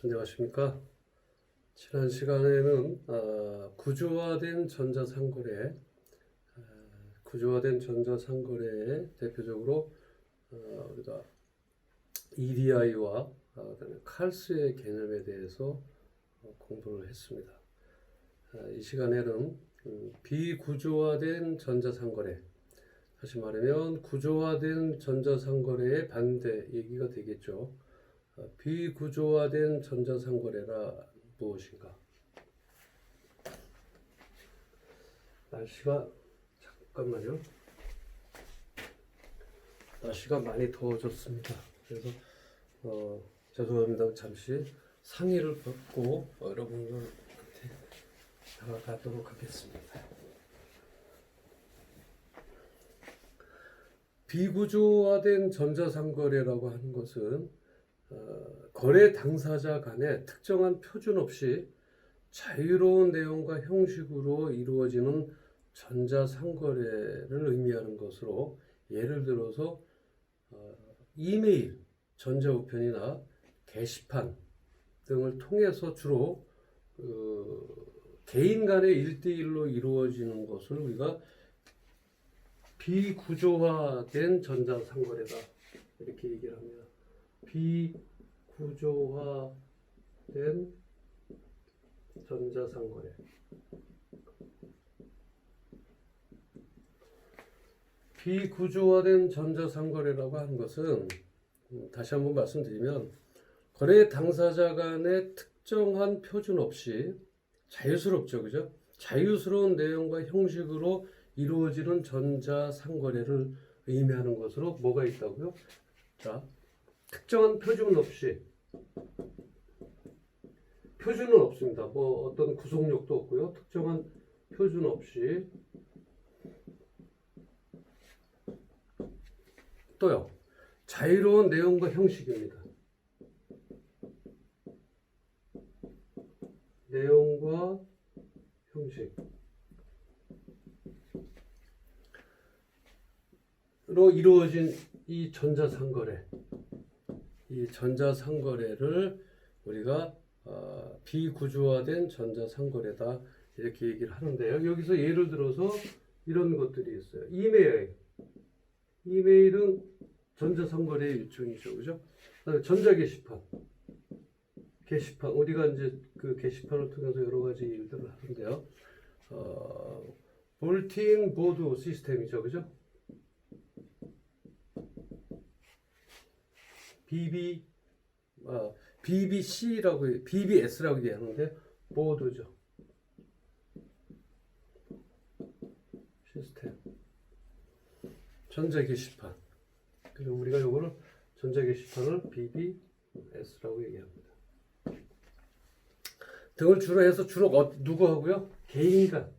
안녕하십니까. 지난 시간에는 구조화된 전자상거래, 구조화된 전자상거래에 대표적으로 우리가 EDI와 그다음에 칼스의 개념에 대해서 공부를 했습니다. 이 시간에는 비구조화된 전자상거래, 다시 말하면 구조화된 전자상거래의 반대 얘기가 되겠죠. 비구조화된 전자상거래가 무엇인가? 날씨가 잠깐만요. 날씨가 많이 더워졌습니다. 그래서 죄송합니다. 잠시 상의를 벗고 여러분들한테 다가가도록 하겠습니다. 비구조화된 전자상거래라고 하는 것은 거래 당사자 간에 특정한 표준 없이 자유로운 내용과 형식으로 이루어지는 전자상거래를 의미하는 것으로, 예를 들어서 이메일, 전자우편이나 게시판 등을 통해서 주로 개인 간의 1대1로 이루어지는 것을 우리가 비구조화된 전자상거래다 이렇게 얘기를 합니다. 비구조화된 전자상거래. 비구조화된 전자상거래라고 하는 것은 다시 한번 말씀드리면 거래 당사자 간의 특정한 표준 없이 자유스럽죠, 그죠? 자유스러운 내용과 형식으로 이루어지는 전자상거래를 의미하는 것으로 뭐가 있다고요? 자, 특정한 표준 없이, 표준은 없습니다. 뭐 어떤 구속력도 없고요. 특정한 표준 없이, 또요, 자유로운 내용과 형식입니다. 내용과 형식으로 이루어진 이 전자상거래, 이 전자상거래를 우리가 비구조화된 전자상거래다 이렇게 얘기를 하는데요. 여기서 예를 들어서 이런 것들이 있어요. 이메일은 전자상거래의 일종이죠, 그죠? 전자게시판, 우리가 이제 그 게시판을 통해서 여러 가지 일들을 하는데요. 볼팅 보드 시스템이죠, 그죠? BBC라고, BBS라고 얘기하는데 보드죠. 시스템. 전자게시판. 그래서 우리가 이거를 전자게시판을 BBS라고 얘기합니다. 등을 주로 해서 누구 하고요? 개인 간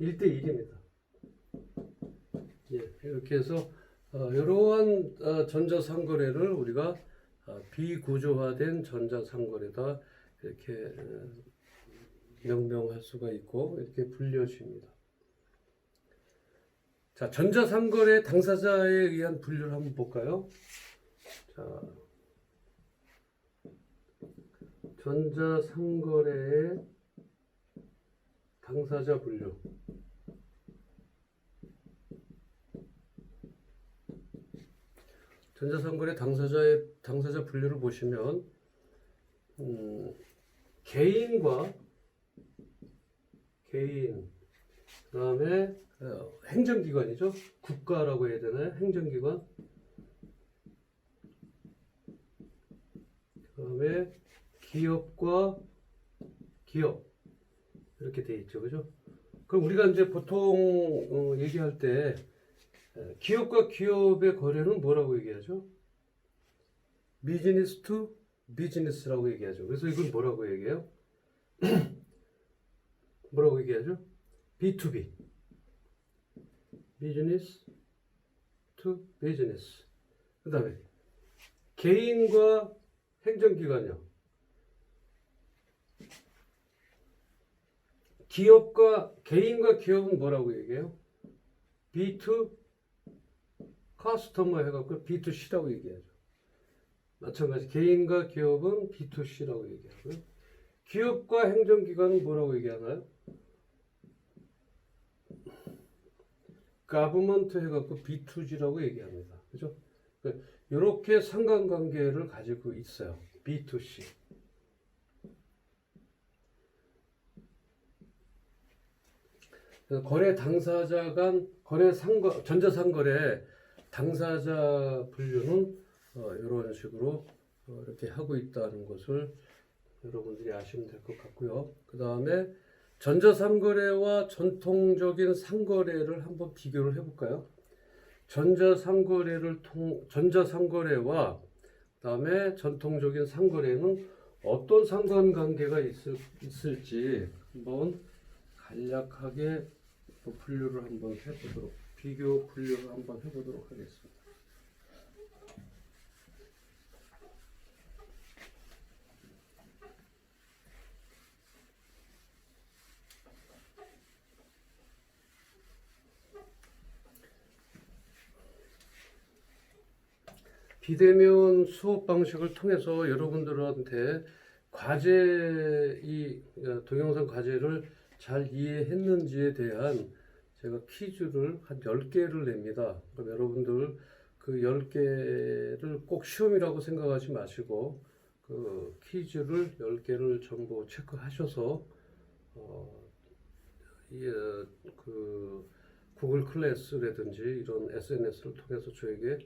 1대1입니다. 예, 이렇게 해서 이러한 전자상거래를 우리가 비구조화된 전자상거래다 이렇게 명명할 수가 있고 이렇게 불려집니다. 자, 전자상거래 당사자에 의한 분류를 한번 볼까요? 자, 전자상거래의 당사자 분류. 전자상거래 당사자 분류를 보시면 개인, 그다음에 행정기관이죠. 국가라고 해야 되나요? 행정기관. 그다음에 기업과 기업 이렇게 돼 있죠, 그죠? 그럼 우리가 이제 보통 얘기할 때 기업과 기업의 거래는 뭐라고 얘기하죠? 비즈니스 투 비즈니스라고 얘기하죠. 그래서 이건 뭐라고 얘기해요? 뭐라고 얘기하죠? B2B. 비즈니스 투 비즈니스. 그 다음에 개인과 행정기관이요. 개인과 기업은 뭐라고 얘기해요? B2 커스터머 해갖고 B2C라고 얘기하죠. 마찬가지 개인과 기업은 B2C라고 얘기하고요. 기업과 행정기관은 뭐라고 얘기하나요? government 해갖고 B2G라고 얘기합니다. 그죠? 이렇게 상관관계를 가지고 있어요. B2C. 거래 당사자 간 전자상거래 당사자 분류는 이런 식으로 이렇게 하고 있다는 것을 여러분들이 아시면 될 것 같고요. 그 다음에 전자상거래와 전통적인 상거래를 한번 비교를 해볼까요? 전자상거래와 그다음에 전통적인 상거래는 어떤 상관관계가 있을지 한번 간략하게 분류를 한번 해보도록 비교 분류를 한번 해보도록 하겠습니다. 비대면 수업 방식을 통해서 여러분들한테 동영상 과제를 잘 이해했는지에 대한 제가 퀴즈를 한 10개를 냅니다. 그럼 여러분들 그 10개를 꼭 시험이라고 생각하지 마시고 그 퀴즈를 10개를 전부 체크하셔서 그 구글 클래스라든지 이런 SNS를 통해서 저에게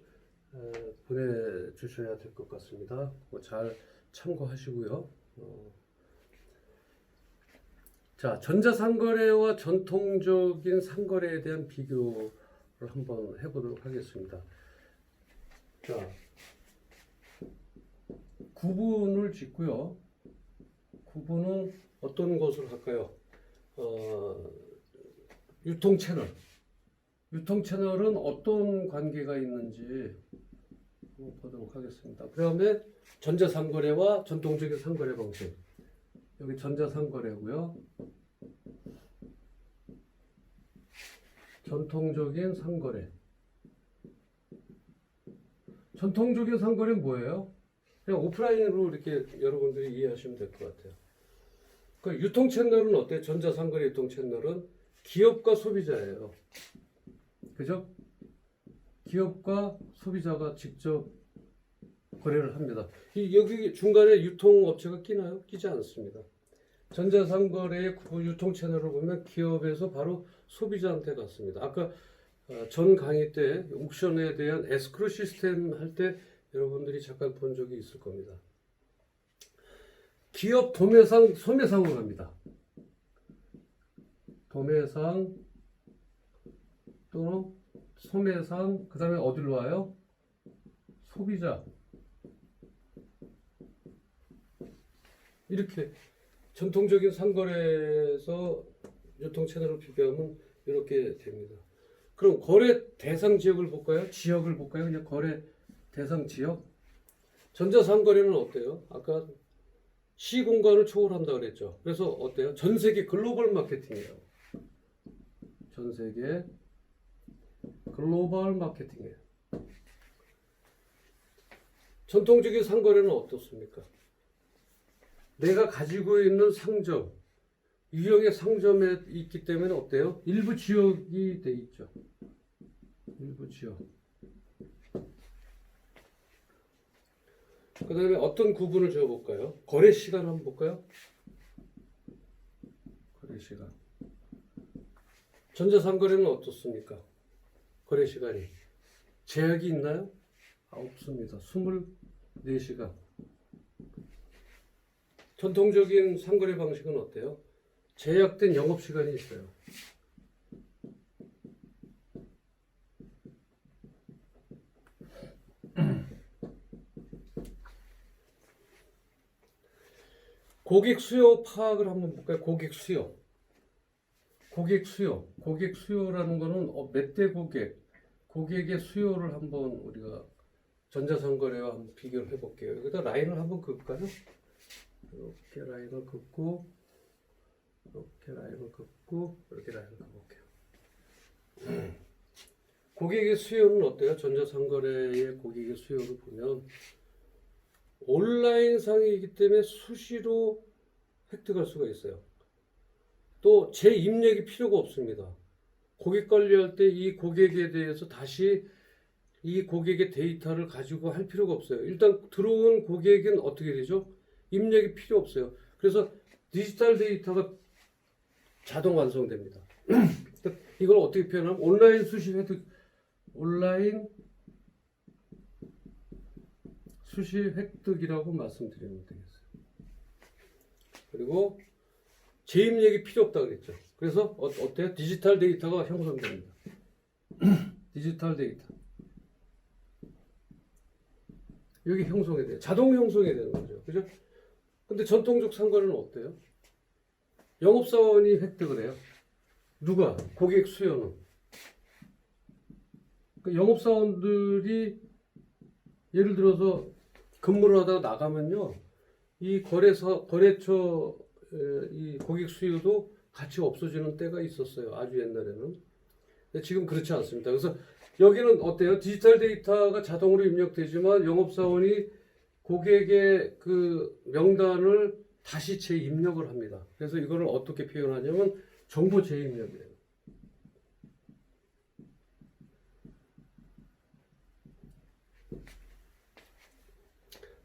보내주셔야 될 것 같습니다. 잘 참고하시고요. 자, 전자상거래와 전통적인 상거래에 대한 비교를 한번 해보도록 하겠습니다. 자, 구분을 짓고요. 구분은 어떤 것으로 할까요? 유통 채널. 유통 채널은 어떤 관계가 있는지 보도록 하겠습니다. 그 다음에 전자상거래와 전통적인 상거래 방식. 여기 전자상거래고요. 전통적인 상거래. 전통적인 상거래는 뭐예요? 그냥 오프라인으로 이렇게 여러분들이 이해하시면 될 것 같아요. 그 유통 채널은 어때요? 전자상거래 유통 채널은 기업과 소비자예요. 그죠? 기업과 소비자가 직접 거래를 합니다. 여기 중간에 유통업체가 끼나요? 끼지 않습니다. 전자상거래의 유통 채널을 보면 기업에서 바로 소비자한테 갔습니다. 아까 전 강의 때 옥션에 대한 에스크로 시스템 할 때 여러분들이 잠깐 본 적이 있을 겁니다. 기업 도매상, 소매상으로 갑니다. 도매상 또는 소매상, 그 다음에 어디로 와요? 소비자. 이렇게 전통적인 상거래에서 유통 채널을 비교하면 이렇게 됩니다. 그럼 거래 대상 지역을 볼까요? 지역을 볼까요? 그냥 거래 대상 지역. 전자상거래는 어때요? 아까 시공간을 초월한다 그랬죠. 그래서 어때요? 전 세계 글로벌 마케팅이에요. 전 세계 글로벌 마케팅이에요. 전통적인 상거래는 어떻습니까? 내가 가지고 있는 상점, 유형의 상점에 있기 때문에 어때요? 일부 지역이 돼 있죠. 일부 지역. 그 다음에 어떤 구분을 지어볼까요? 거래 시간 한번 볼까요? 거래 시간. 전자상거래는 어떻습니까? 거래 시간이. 제약이 있나요? 없습니다. 24시간. 전통적인 상거래 방식은 어때요? 제약된 영업시간이 있어요. 고객 수요 파악을 한번 볼까요? 고객 수요. 고객 수요. 고객 수요라는 거는 몇 대 고객의 수요를 한번 우리가 전자상거래와 한번 비교를 해볼게요. 여기다 라인을 한번 그을까요? 이렇게 라인을 긋고, 이렇게 라인을 긋고, 이렇게 라인을 그어볼게요. 고객의 수요는 어때요? 전자상거래의 고객의 수요를 보면 온라인상이기 때문에 수시로 획득할 수가 있어요. 또 재입력이 필요가 없습니다. 고객 관리할 때 이 고객에 대해서 다시 이 고객의 데이터를 가지고 할 필요가 없어요. 일단 들어온 고객은 어떻게 되죠? 입력이 필요 없어요. 그래서 디지털 데이터가 자동 완성됩니다. 이걸 어떻게 표현하면 온라인 수시 획득이라고 말씀드리면 되겠어요. 그리고 재입력이 필요 없다 그랬죠. 그래서 어때요? 디지털 데이터가 형성됩니다. 디지털 데이터. 여기 형성이 돼요. 자동 형성이 되는 거죠. 그죠? 근데 전통적 상거래는 어때요? 영업사원이 획득을 해요. 누가? 고객 수요는. 그러니까 영업사원들이 예를 들어서 근무를 하다가 나가면요. 이 거래처 이 고객 수요도 같이 없어지는 때가 있었어요. 아주 옛날에는. 근데 지금 그렇지 않습니다. 그래서 여기는 어때요? 디지털 데이터가 자동으로 입력되지만 영업사원이 고객의 그 명단을 다시 재입력을 합니다. 그래서 이거를 어떻게 표현하냐면 정보 재입력이에요.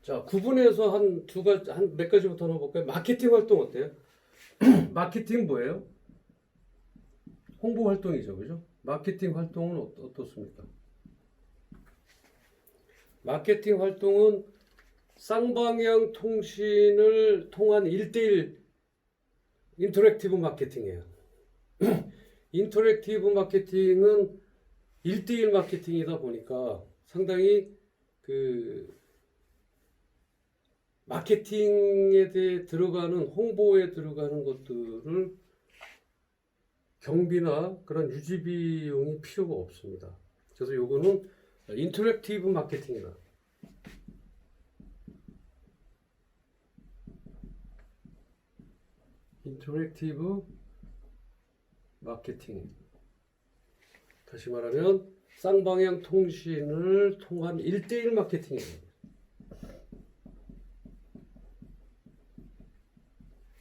자, 구분해서 한 몇 가지부터 넣어볼까요? 마케팅 활동 어때요? 마케팅 뭐예요? 홍보 활동이죠, 그죠? 마케팅 활동은 어떻습니까? 마케팅 활동은 쌍방향 통신을 통한 1대1 인터랙티브 마케팅이에요. 인터랙티브 마케팅은 1대1 마케팅이다 보니까 상당히 그 마케팅에 대해 들어가는 홍보에 들어가는 것들을 경비나 그런 유지 비용이 필요가 없습니다. 그래서 요거는 인터랙티브 마케팅이다. 인터랙티브 마케팅. 다시 말하면 쌍방향 통신을 통한 1대1 마케팅입니다.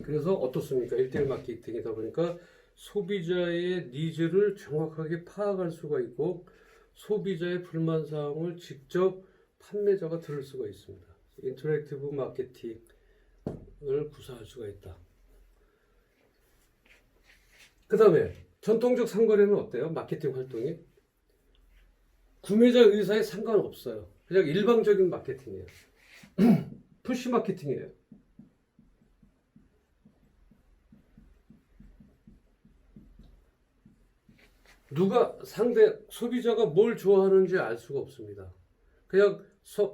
그래서 어떻습니까? 1대1 마케팅이다 보니까 소비자의 니즈를 정확하게 파악할 수가 있고 소비자의 불만 사항을 직접 판매자가 들을 수가 있습니다. 인터랙티브 마케팅을 구사할 수가 있다. 그 다음에 전통적 상거래는 어때요? 마케팅 활동이 구매자 의사에 상관없어요. 그냥 일방적인 마케팅이에요. 푸시 마케팅이에요. 소비자가 뭘 좋아하는지 알 수가 없습니다. 그냥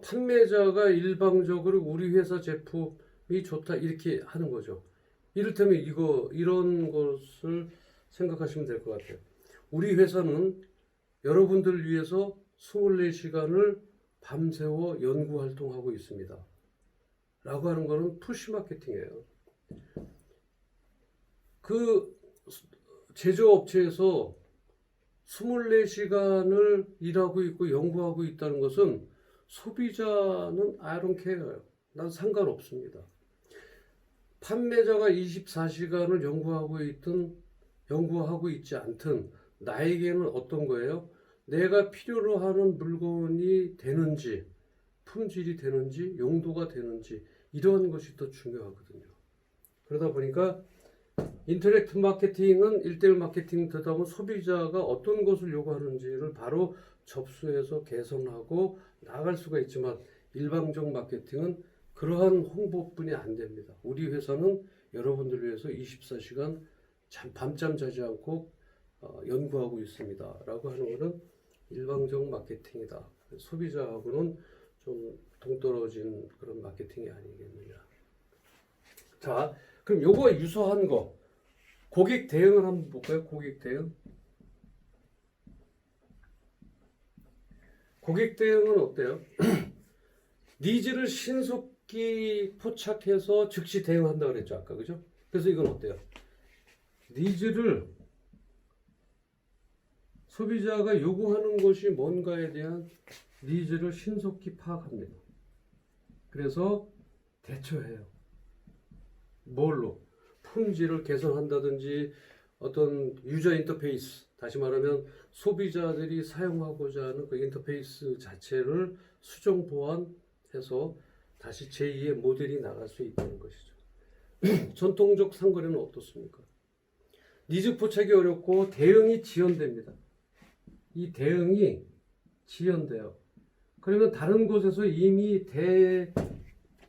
판매자가 일방적으로 우리 회사 제품이 좋다 이렇게 하는 거죠. 이를테면 이런 것을 생각하시면 될 것 같아요. 우리 회사는 여러분들을 위해서 24시간을 밤새워 연구 활동하고 있습니다. 라고 하는 거는 푸시 마케팅이에요. 그 제조업체에서 24시간을 일하고 있고 연구하고 있다는 것은 소비자는 I don't care. 난 상관없습니다. 판매자가 24시간을 연구하고 있지 않든 나에게는 어떤 거예요? 내가 필요로 하는 물건이 되는지, 품질이 되는지, 용도가 되는지 이러한 것이 더 중요하거든요. 그러다 보니까 인터랙티브 마케팅은 1대1 마케팅 되다 보면 소비자가 어떤 것을 요구하는지를 바로 접수해서 개선하고 나갈 수가 있지만 일방적 마케팅은 그러한 홍보뿐이 안 됩니다. 우리 회사는 여러분들을 위해서 24시간 밤잠 자지 않고 연구하고 있습니다. 라고 하는 것은 일방적 마케팅이다. 소비자하고는 좀 동떨어진 그런 마케팅이 아니겠느냐. 자, 그럼 요거 유사한 거 고객 대응을 한번 볼까요? 고객 대응. 고객 대응은 어때요? 니즈를 신속히 포착해서 즉시 대응한다 그랬죠 아까, 그죠? 그래서 이건 어때요? 니즈를 소비자가 요구하는 것이 뭔가에 대한 니즈를 신속히 파악합니다. 그래서 대처해요. 뭘로? 품질을 개선한다든지 어떤 유저 인터페이스, 다시 말하면 소비자들이 사용하고자 하는 그 인터페이스 자체를 수정 보완해서 다시 제2의 모델이 나갈 수 있다는 것이죠. 전통적 상거래는 어떻습니까? 니즈 포착이 어렵고 대응이 지연됩니다. 이 대응이 지연돼요. 그러면 다른 곳에서 이미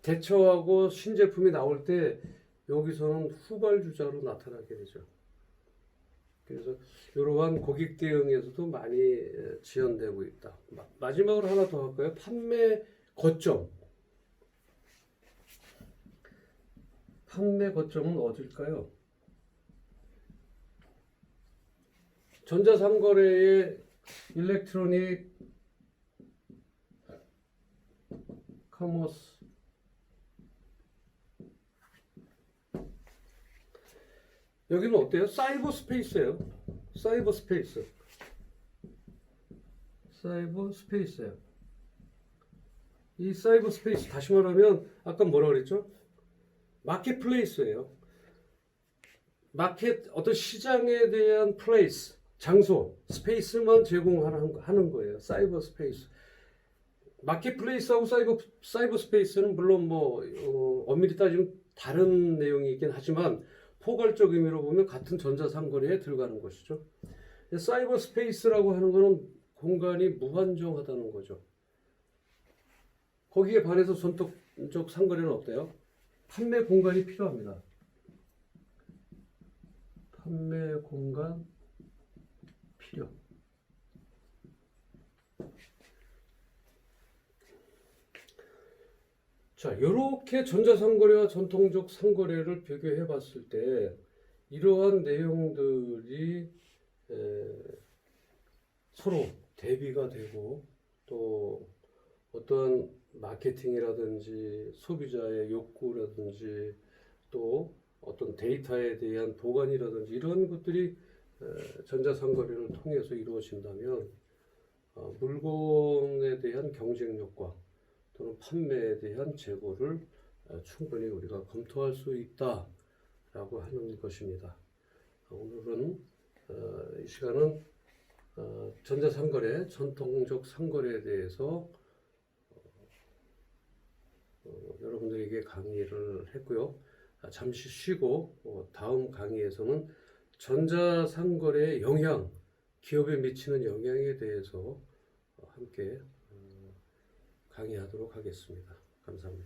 대처하고 신제품이 나올 때 여기서는 후발주자로 나타나게 되죠. 그래서 이러한 고객 대응에서도 많이 지연되고 있다. 마지막으로 하나 더 할까요? 판매 거점. 판매 거점은 어딜까요? 전자상거래의 일렉트로닉 커머스 여기는 어때요? 사이버 스페이스예요. 사이버 스페이스. 사이버 스페이스예요. 이 사이버 스페이스 다시 말하면 아까 뭐라 그랬죠? 마켓플레이스예요. 마켓 어떤 시장에 대한 플레이스, 장소, 스페이스만 제공하는 거예요. 사이버 스페이스. 마켓플레이스하고 사이버 스페이스는 물론 엄밀히 따지면 다른 내용이긴 하지만 포괄적 의미로 보면 같은 전자상거래에 들어가는 것이죠. 사이버 스페이스라고 하는 것은 공간이 무한정하다는 거죠. 거기에 반해서 전통적 상거래는 어때요? 판매 공간이 필요합니다. 판매 공간 필요. 자, 이렇게 전자상거래와 전통적 상거래를 비교해 봤을 때 이러한 내용들이 서로 대비가 되고 또 어떠한 마케팅이라든지 소비자의 욕구라든지 또 어떤 데이터에 대한 보관이라든지 이런 것들이 전자상거래를 통해서 이루어진다면 물건에 대한 경쟁력과 또는 판매에 대한 재고를 충분히 우리가 검토할 수 있다라고 하는 것입니다. 오늘은 이 시간은 전자상거래, 전통적 상거래에 대해서 여러분들에게 강의를 했고요. 잠시 쉬고 다음 강의에서는 전자상거래의 영향, 기업에 미치는 영향에 대해서 함께 강의하도록 하겠습니다. 감사합니다.